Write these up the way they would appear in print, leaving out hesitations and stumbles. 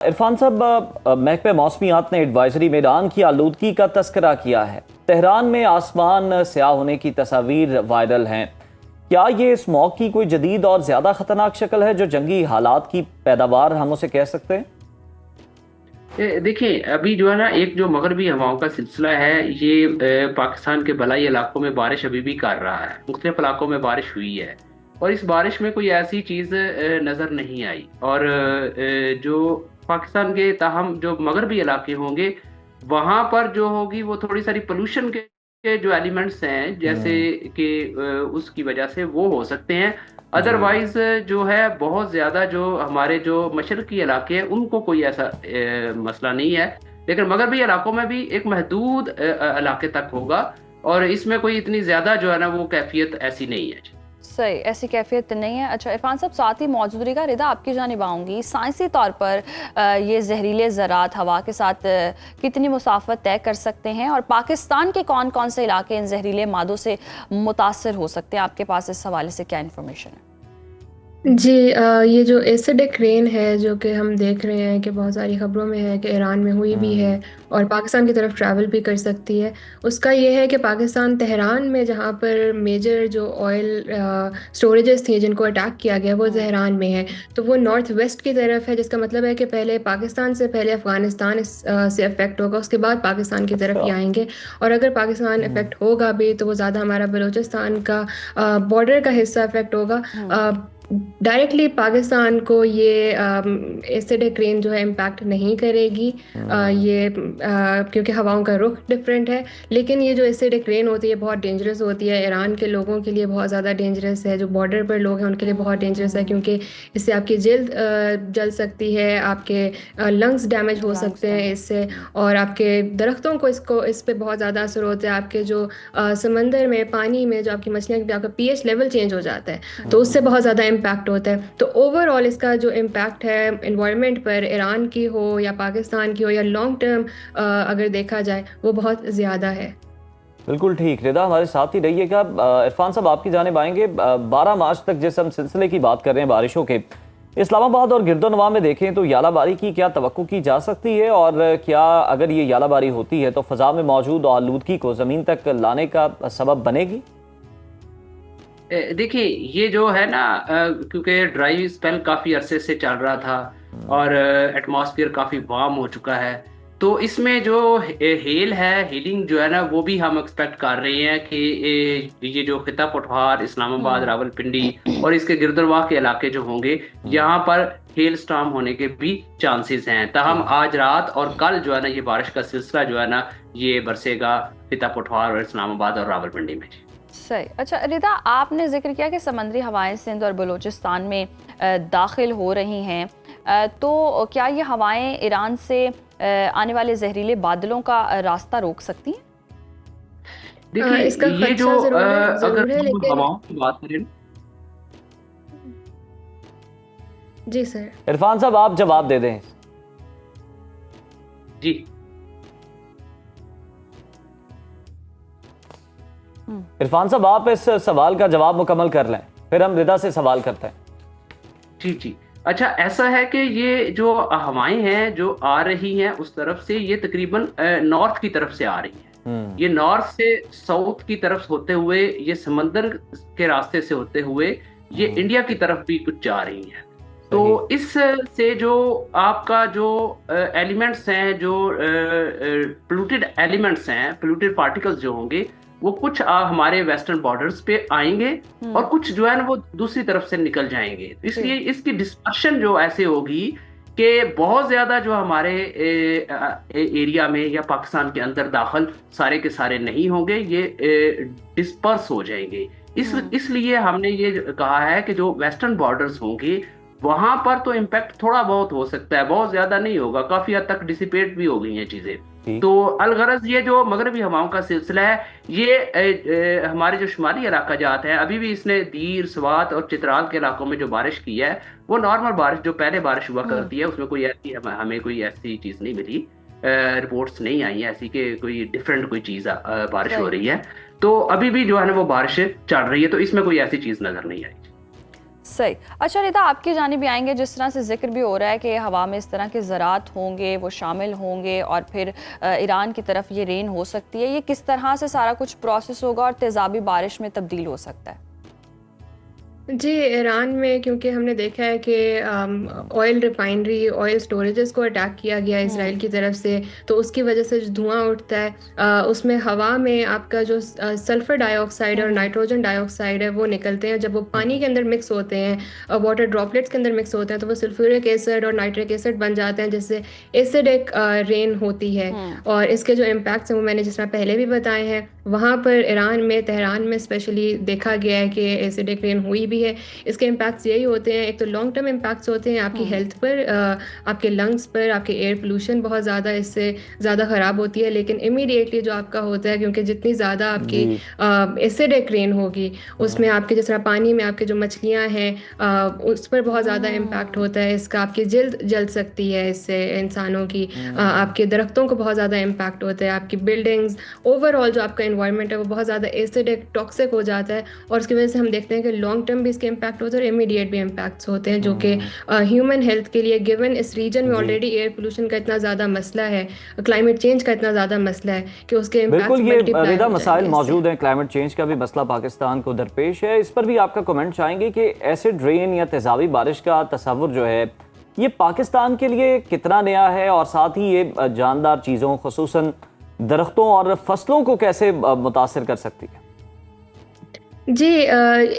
इरफान साहब, महकमे मौसमियात ने एडवाइजरी में ईरान की आलूदगी का तस्करा किया है। तेहरान में आसमान स्याह होने की तस्वीर वायरल हैं। क्या ये स्मॉग की कोई जदीद और ज्यादा खतरनाक शक्ल है जो जंगी हालात की पैदावार हम उसे कह सकते हैं? देखिए, अभी जो है ना, एक जो मगरबी हवाओं का सिलसिला है ये पाकिस्तान के बलाई इलाकों में बारिश अभी भी कर रहा है। मुख्तलिफ इलाकों में बारिश हुई है और इस बारिश में कोई ऐसी चीज़ नज़र नहीं आई। और जो पाकिस्तान के ताहम जो मगरबी इलाके होंगे वहाँ पर जो होगी वो थोड़ी सारी पोल्यूशन के जो एलिमेंट्स हैं, जैसे कि उसकी वजह से वो हो सकते हैं। जी। अदरवाइज जो है बहुत ज़्यादा जो हमारे जो मशरकी इलाके हैं उनको कोई ऐसा मसला नहीं है। लेकिन मगरबी इलाकों में भी एक महदूद इलाके तक होगा और इसमें कोई इतनी ज़्यादा जो है ना वो कैफियत ऐसी नहीं है। सही, ऐसी कैफियत नहीं है। अच्छा इरफान साहब, साथ ही मौजूद रहेगा रिदा, आपकी जानिब आऊँगी। साइंसी तौर पर ये जहरीले ज़रात हवा के साथ कितनी मुसाफत तय कर सकते हैं और पाकिस्तान के कौन कौन से इलाके इन जहरीले मादों से मुतासर हो सकते हैं? आपके पास इस हवाले से क्या इन्फॉर्मेशन है? जी, ये जो एसिडिक रेन है जो कि हम देख रहे हैं कि बहुत सारी खबरों में है कि ईरान में हुई भी है और पाकिस्तान की तरफ ट्रैवल भी कर सकती है। उसका ये है कि पाकिस्तान तेहरान में जहाँ पर मेजर जो ऑयल स्टोरेजेस थी जिनको अटैक किया गया वो तेहरान में है, तो वो नॉर्थ वेस्ट की तरफ है, जिसका मतलब है कि पहले पाकिस्तान से पहले अफ़गानिस्तान से अफेक्ट होगा, उसके बाद पाकिस्तान की तरफ ही आएंगे। और अगर पाकिस्तान अफेक्ट होगा भी तो वो ज़्यादा हमारा बलूचिस्तान का बॉर्डर का हिस्सा अफेक्ट होगा। डायरेक्टली पाकिस्तान को ये एसिडिक रेन जो है इम्पैक्ट नहीं करेगी, क्योंकि हवाओं का रुख डिफरेंट है। लेकिन ये जो एसिडिक रेन होती है बहुत डेंजरस होती है, ईरान के लोगों के लिए बहुत ज़्यादा डेंजरस है, जो बॉर्डर पर लोग हैं उनके लिए बहुत डेंजरस है, क्योंकि इससे आपकी जल्द जल सकती है, आपके लंग्स डैमेज हो सकते हैं इससे, और आपके दरख्तों को इस पे बहुत ज़्यादा असर होता है। आपके जो समंदर में पानी में जो आपकी मछलियाँ, आपका पीएच लेवल चेंज हो जाता है, तो उससे बहुत ज़्यादा इम्पैक्ट होता है। तो ओवरऑल इसका जो इम्पैक्ट है इन्वायरमेंट पर, ईरान की हो या पाकिस्तान की हो या लॉन्ग टर्म अगर देखा जाए, वो बहुत ज़्यादा है। बिल्कुल ठीक। रिदा, हमारे साथ ही रहिएगा। इरफान साहब, आपकी जानिब आएंगे। 12 मार्च तक जिस हम सिलसिले की बात कर रहे हैं बारिशों के, इस्लामाबाद और गिरदोनवा में देखें तो यालाबारी की क्या तवक्को की जा सकती है, और क्या अगर ये यालाबारी होती है तो फ़ज़ा में मौजूद आलूदगी को ज़मीन तक लाने का सबब बनेगी? देखिए, ये जो है ना, क्योंकि ड्राई स्पेल काफ़ी अरसे से चल रहा था और एटमॉस्फेयर काफ़ी वार्म हो चुका है, तो इसमें जो हेल है, हीलिंग जो है ना, वो भी हम एक्सपेक्ट कर रहे हैं कि ये जो खिता पठवार, इस्लामाबाद, रावलपिंडी और इसके गिरदरवाह के इलाके जो होंगे, यहाँ पर हेल स्टॉर्म होने के भी चांसेस हैं। ताहम आज रात और कल जो है ना ये बारिश का सिलसिला जो है ना ये बरसेगा खिता पठवार और इस्लामाबाद और रावलपिंडी में। सही। अच्छा रिदा, आपने जिक्र किया कि समंदरी हवाएं सिंध और बलूचिस्तान में दाखिल हो रही हैं, तो क्या ये हवाएं ईरान से आने वाले जहरीले बादलों का रास्ता रोक सकती हैं? देखिए, इसका ये जो खदशा अगर जरूर है, हम लेकिन हवाओं की बात करें। जी सर। इरफान साहब, आप जवाब दे दें। जी, इरफान साहब, आप इस सवाल का जवाब मुकम्मल कर लें, फिर हम रिदा से सवाल करते हैं। जी, जी। अच्छा, ऐसा है कि ये जो हवाएं हैं जो आ रही हैं उस तरफ से, ये तकरीबन नॉर्थ की तरफ से आ रही हैं। ये नॉर्थ से साउथ की तरफ होते हुए, ये समंदर के रास्ते से होते हुए ये इंडिया की तरफ भी कुछ जा रही हैं। तो इस से जो आपका जो एलिमेंट्स हैं, जो पोल्यूटेड एलिमेंट्स हैं, पोल्यूटेड पार्टिकल्स जो होंगे, वो कुछ हमारे वेस्टर्न बॉर्डर्स पे आएंगे और कुछ जो है ना वो दूसरी तरफ से निकल जाएंगे। इसलिए इसकी डिस्पर्शन जो ऐसे होगी कि बहुत ज्यादा जो हमारे एरिया में या पाकिस्तान के अंदर दाखिल सारे के सारे नहीं होंगे, ये डिस्पर्स हो जाएंगे। इसलिए हमने ये कहा है कि जो वेस्टर्न बॉर्डर्स होंगे वहां पर तो इम्पैक्ट थोड़ा बहुत हो सकता है, बहुत ज्यादा नहीं होगा, काफी हद तक डिसिपेट भी हो गई हैं चीजें। तो अलगरज ये जो मगरबी हवाओं का सिलसिला है, ये हमारे जो शुमाली इलाका जाते हैं, अभी भी इसने दीर, स्वात और चित्राल के इलाकों में जो बारिश की है वो नॉर्मल बारिश जो पहले बारिश हुआ करती है, उसमें कोई ऐसी हमें कोई ऐसी चीज नहीं मिली, रिपोर्ट्स नहीं आई ऐसी कि कोई डिफरेंट कोई चीज बारिश हो रही है। तो अभी भी जो है ना वो बारिश चल रही है, तो इसमें कोई ऐसी चीज नजर नहीं आई। सही। अच्छा रिदा, आपकी जानिब भी आएंगे, जिस तरह से जिक्र भी हो रहा है कि हवा में इस तरह के ज़रात होंगे, वो शामिल होंगे और फिर ईरान की तरफ ये रेन हो सकती है, ये किस तरह से सारा कुछ प्रोसेस होगा और तेज़ाबी बारिश में तब्दील हो सकता है? जी, ईरान में क्योंकि हमने देखा है कि ऑयल रिफाइनरी, ऑयल स्टोरेजेस को अटैक किया गया इसराइल की तरफ से, तो उसकी वजह से जो धुआं उठता है उसमें हवा में आपका जो सल्फर डाइऑक्साइड और नाइट्रोजन डाइऑक्साइड है वो निकलते हैं। जब वो पानी के अंदर मिक्स होते हैं, वाटर ड्रॉपलेट्स के अंदर मिक्स होते हैं, तो वो सल्फ्यूरिक एसिड और नाइट्रिक एसिड बन जाते हैं, जिससे एसिडिक रेन होती है। और इसके जो इम्पैक्ट्स हैं वो मैंने जिस तरह पहले भी बताए हैं, वहाँ पर ईरान में, तेहरान में स्पेशली देखा गया है कि एसिडिक रेन हुई भी है। इसके इम्पैक्ट्स यही होते हैं, एक तो लॉन्ग टर्म इम्पैक्ट्स होते हैं आपकी हेल्थ पर, आपके लंग्स पर, आपके एयर पोल्यूशन बहुत ज़्यादा इससे ज़्यादा ख़राब होती है। लेकिन इमीडिएटली जो आपका होता है, क्योंकि जितनी ज़्यादा आपकी एसिडिक रेन होगी उसमें आपके जिस तरह पानी में आपके जो मछलियाँ हैं उस पर बहुत ज़्यादा इम्पैक्ट होता है इसका। आपकी जल्द जल सकती है इससे इंसानों की, आपके दरख्तों को बहुत ज़्यादा इम्पैक्ट होता है, आपकी बिल्डिंग्स, ओवरऑल जो आपका इन्वायरमेंट है वो बहुत ज़्यादा एसिडिक, टॉक्सिक हो जाता है। और उसकी वजह से हम देखते हैं कि लॉन्ग टर्म भी इसके इम्पैक्ट होते हैं और इमीडिएट भी इम्पैक्ट्स होते हैं, जो कि ह्यूमन हेल्थ के लिए, गिवन इस रीजन में ऑलरेडी एयर पोल्यूशन का इतना ज़्यादा मसला है, क्लाइमेट चेंज का इतना ज़्यादा मसला है कि उसके बिल्कुल इम्पैक्ट्स ये रिदा मसाइल मल्टीप्लाई मौजूद हैं। क्लाइमेट चेंज का भी मसला पाकिस्तान को दरपेश है, इस पर भी आपका कमेंट चाहेंगे कि एसिड रेन या तेजाबी बारिश का तस्वुर जो है ये पाकिस्तान के लिए कितना नया है, और साथ ही ये जानदार चीज़ों खुसूसन दरख्तों और फसलों को कैसे मुतासर कर सकती है? जी,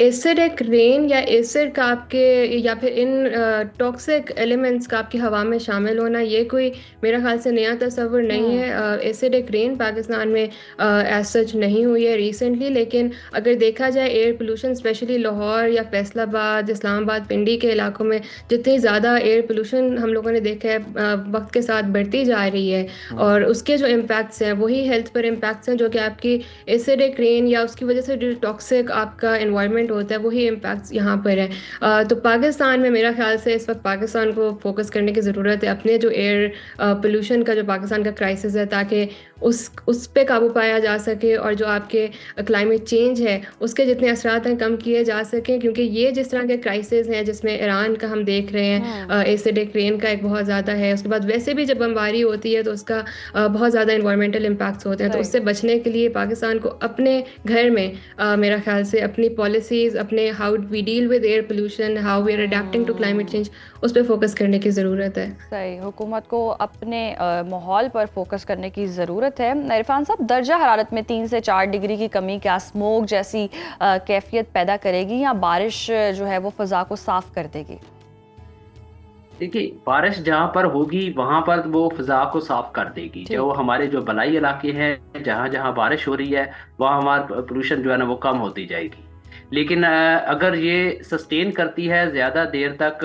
एसिडिक रेन या एसिड का आपके, या फिर इन टॉक्सिक एलिमेंट्स का आपकी हवा में शामिल होना, ये कोई मेरा ख्याल से नया तस्वुर नहीं है। एसिडिक रेन पाकिस्तान में एज सच नहीं हुई है रिसेंटली, लेकिन अगर देखा जाए एयर पोल्यूशन स्पेशली लाहौर या फैसलाबाद, इस्लामाबाद, पिंडी के इलाकों में जितनी ज़्यादा एयर पोल्यूशन हम लोगों ने देखा है वक्त के साथ बढ़ती जा रही है, और उसके जो इम्पैक्ट्स हैं वही हेल्थ पर इम्पैक्ट्स हैं, जो कि आपकी एसिडिक रेन या उसकी वजह से जो टॉक्सिक आपका एनवायरनमेंट होता है वही इम्पैक्ट्स यहाँ पर है। तो पाकिस्तान में मेरा ख्याल से इस वक्त पाकिस्तान को फोकस करने की ज़रूरत है अपने जो एयर पोल्यूशन का जो पाकिस्तान का क्राइसिस है, ताकि उस पे काबू पाया जा सके, और जो आपके क्लाइमेट चेंज है उसके जितने असरात हैं कम किए जा सकें। क्योंकि ये जिस तरह के क्राइसिस हैं जिसमें ईरान का हम देख रहे हैं, एसिडिक रेन का एक बहुत ज़्यादा है, उसके बाद वैसे भी जब बमबारी होती है तो उसका बहुत ज़्यादा इन्वायरमेंटल इम्पैक्ट्स होते हैं। तो उससे बचने के लिए पाकिस्तान को अपने घर में मेरा ख्याल से अपनी पॉलिसीज़, अपने how we deal with air pollution, how we are adapting to climate change, उस पर फोकस करने की ज़रूरत है। सही, हुकूमत को अपने माहौल पर फोकस करने की ज़रूरत है। इरफान साहब, दर्जा हरारत में 3 से 4 डिग्री की कमी क्या स्मोक जैसी कैफियत पैदा करेगी, या बारिश जो है वो फ़ज़ा को साफ़ कर देगी? देखिए, बारिश जहाँ पर होगी वहां पर वो फिजा को साफ कर देगी। जो हमारे जो बलाई इलाके हैं, जहाँ जहाँ बारिश हो रही है वहाँ हमारा पोल्यूशन जो है ना वो कम होती जाएगी। लेकिन अगर ये सस्टेन करती है ज़्यादा देर तक,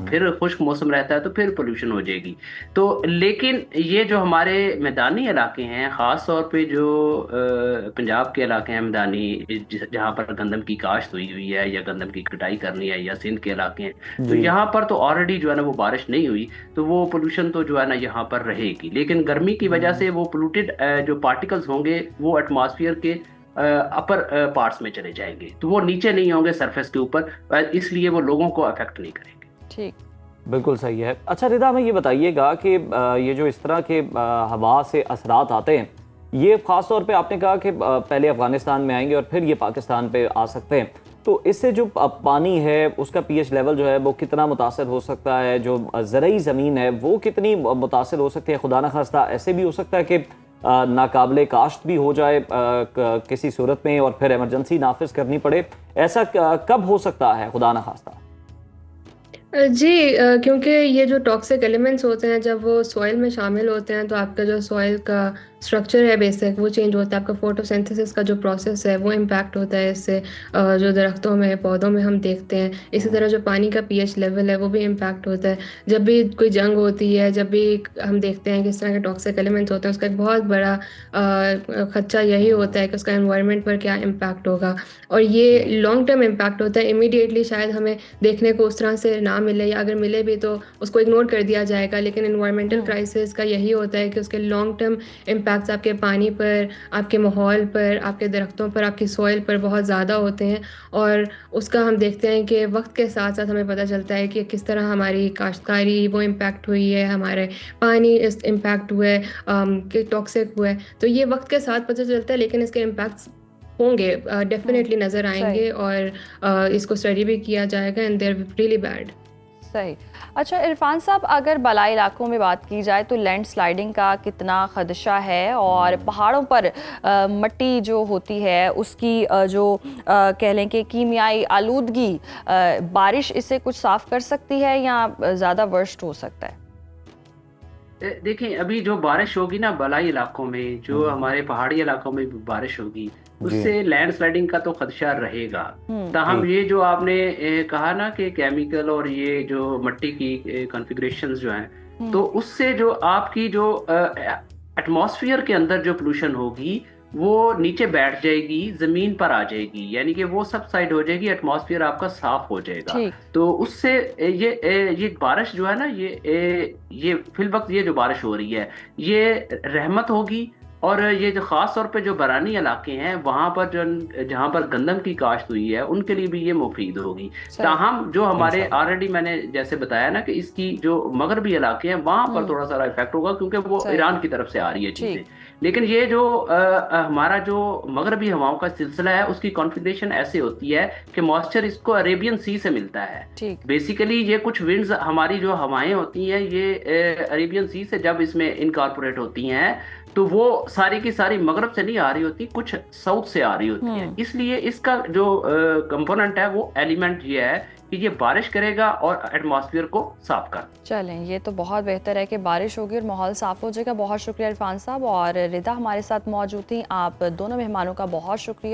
फिर खुश्क मौसम रहता है तो फिर पोल्यूशन हो जाएगी। तो लेकिन ये जो हमारे मैदानी इलाके हैं, ख़ास तौर पे जो पंजाब के इलाके हैं मैदानी, जहाँ पर गंदम की काश्त हुई है या गंदम की कटाई करनी है, या सिंध के इलाके हैं, तो यहाँ पर तो ऑलरेडी जो है ना वो बारिश नहीं हुई, तो वो पोल्यूशन तो जो है ना यहाँ पर रहेगी। लेकिन गर्मी की वजह से वो पोल्यूटेड जो पार्टिकल्स होंगे वो एटमॉस्फेयर के अपर पार्ट्स में चले जाएंगे, तो वो नीचे नहीं होंगे सरफेस के ऊपर, इसलिए वो लोगों को अफेक्ट नहीं करेंगे। ठीक, बिल्कुल सही है। अच्छा रिदा, हमें ये बताइएगा कि ये जो इस तरह के हवा से असरात आते हैं, ये ख़ास तौर पे आपने कहा कि पहले अफ़गानिस्तान में आएंगे और फिर ये पाकिस्तान पे आ सकते हैं, तो इससे जो पानी है उसका pH लेवल जो है वो कितना मुतासर हो सकता है, जो ज़रई ज़मीन है वो कितनी मुतासर हो सकती है? खुदा न खास्ता ऐसे भी हो सकता है कि नाकाबिले काश्त भी हो जाए किसी सूरत में और फिर इमरजेंसी नाफिज करनी पड़े, ऐसा कब हो सकता है खुदा न खास्ता? जी, क्योंकि ये जो टॉक्सिक एलिमेंट्स होते हैं जब वो सॉइल में शामिल होते हैं तो आपका जो सॉइल का स्ट्रक्चर है बेसिक वो चेंज होता है, आपका फोटोसिंथेसिस का जो प्रोसेस है वो इम्पैक्ट होता है इससे, जो दरख्तों में, पौधों में हम देखते हैं। इसी तरह जो पानी का pH लेवल है वो भी इम्पैक्ट होता है। जब भी कोई जंग होती है, जब भी हम देखते हैं कि इस तरह के टॉक्सिक एलिमेंट्स होते हैं, उसका एक बहुत बड़ा खदशा यही होता है कि उसका एनवायरनमेंट पर क्या इम्पैक्ट होगा, और ये लॉन्ग टर्म इम्पैक्ट होता है। इमीडिएटली शायद हमें देखने को उस तरह से ना मिले, या अगर मिले भी तो उसको इग्नोर कर दिया जाएगा, लेकिन एनवायरमेंटल क्राइसिस का यही होता है कि उसके लॉन्ग टर्म इम्पैक्ट्स आपके पानी पर, आपके माहौल पर, आपके दरख्तों पर, आपकी सॉइल पर बहुत ज़्यादा होते हैं। और उसका हम देखते हैं कि वक्त के साथ साथ हमें पता चलता है कि किस तरह हमारी काश्तकारी वो इम्पैक्ट हुई है, हमारे पानी इस इम्पैक्ट हुआ है, कि टॉक्सिक हुआ है। तो ये वक्त के साथ पता चलता है, लेकिन इसके इम्पैक्ट्स होंगे, डेफिनेटली नज़र आएंगे, और इसको स्टडी भी किया जाएगा, and they are really bad. सही। अच्छा इरफान साहब, अगर बलाई इलाकों में बात की जाए तो लैंडस्लाइडिंग का कितना खदशा है, और पहाड़ों पर मिट्टी जो होती है उसकी कह लें कि कीमियाई आलूदगी, बारिश इसे कुछ साफ कर सकती है या ज़्यादा वर्स्ट हो सकता है? देखिए, अभी जो बारिश होगी ना बलाई इलाकों में, जो हमारे पहाड़ी इलाकों में बारिश होगी, उससे लैंडस्लाइडिंग का तो खदशा रहेगा। ताहम ये जो आपने कहा ना कि केमिकल और ये जो मिट्टी की कॉन्फ़िगरेशंस जो हैं, तो उससे जो आपकी जो एटमॉस्फेयर के अंदर जो पोल्यूशन होगी वो नीचे बैठ जाएगी, जमीन पर आ जाएगी, यानी कि वो सब साइड हो जाएगी, एटमॉस्फेयर आपका साफ हो जाएगा। ठीक। तो उससे ये बारिश जो है ना, ये फिल वक्त ये जो बारिश हो रही है ये रहमत होगी। और ये जो खास तौर पे जो बरानी इलाके हैं वहां पर जो जहां पर गंदम की काश्त हुई है उनके लिए भी ये मुफीद होगी। ताहम जो हमारे ऑलरेडी मैंने जैसे बताया ना कि इसकी जो मगरबी इलाके हैं वहां पर थोड़ा सा इफेक्ट होगा, क्योंकि वो ईरान की तरफ से आ रही है चीजें। लेकिन ये जो हमारा जो मगरबी हवाओं का सिलसिला है उसकी कॉन्फ़िगरेशन ऐसे होती है कि मॉइस्चर इसको अरेबियन सी से मिलता है। बेसिकली ये कुछ विंड्स हमारी जो हवाएं होती हैं ये अरेबियन सी से जब इसमें इनकॉर्पोरेट होती हैं तो वो सारी की सारी मगरब से नहीं आ रही होती, कुछ साउथ से आ रही होती है। इसलिए इसका जो कंपोनेंट है वो एलिमेंट ये है कि ये बारिश करेगा और एटमॉस्फेयर को साफ कर। चलें, ये तो बहुत बेहतर है कि बारिश होगी और माहौल साफ हो जाएगा। बहुत शुक्रिया इरफान साहब, और रिदा हमारे साथ मौजूद थी। आप दोनों मेहमानों का बहुत शुक्रिया।